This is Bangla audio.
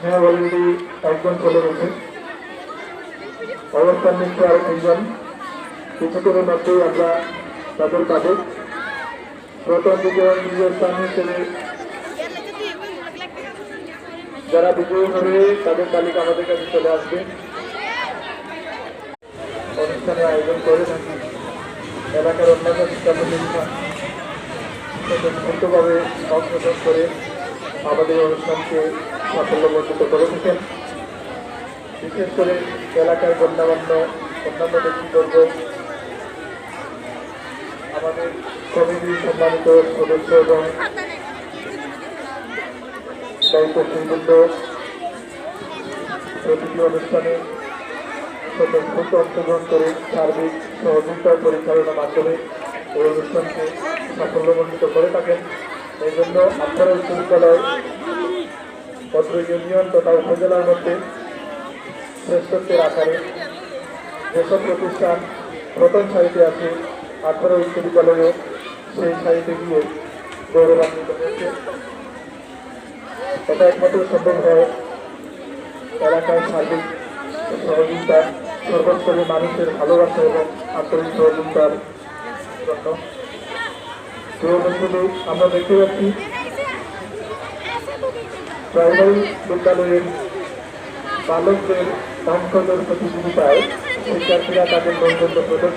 হ্যাঁ, অলরেডি একজন চলে গেছে, অবস্থান নিচ্ছে আরো তিনজন। কিছুক্ষণের মধ্যেই আমরা তাদের কাজে প্রথম দ্বিতীয় স্থান হিসেবে যারা বিজয়ী হবে তাদের তালিকা আমাদের কাছে চলে আসবে। অনুষ্ঠানে আয়োজন করে থাকি এলাকার অন্যান্য শিক্ষা প্রতিষ্ঠান স্বতঃস্ফূর্তভাবে অংশগ্রহণ করে আমাদের অনুষ্ঠানকে সাফল্যমণ্ডিত করে থাকেন। বিশেষ করে এলাকার গণ্যমান্য অন্যান্য ব্যক্তিবর্গ, আমাদের কমিটির সম্মানিত সদস্য এবং দায়িত্বশীলবৃন্দ প্রতিটি অনুষ্ঠানে স্বতঃস্ফূর্ত অংশগ্রহণ করে সার্বিক সহযোগিতা পরিচালনার মাধ্যমে এই অনুষ্ঠানকে সাফল্যমণ্ডিত করে থাকেন। এই জন্য আখড়া উচ্চ বিদ্যালয় পত্র ইউনিয়ন তথা উপজেলার মধ্যে শ্রেষ্ঠত্বের আকারে যেসব প্রতিষ্ঠান প্রথম সারিতে আছে, আখড়া উচ্চ বিদ্যালয়েও সেই সারিতে গিয়ে গৌরবান্বিত হয়েছে। এটা একমাত্র সম্ভব হয় এলাকার সার্বিক সহযোগিতা, সর্বস্তরে মানুষের ভালোবাসা এবং আন্তরিক সহযোগিতার জন্য। আমরা দেখতে পাচ্ছি প্রাইমারি বিদ্যালয়ের বালকদের অঙ্কনের প্রতিযোগিতায় শিক্ষার্থীরা তাদের নৈপুণ্য প্রদর্শন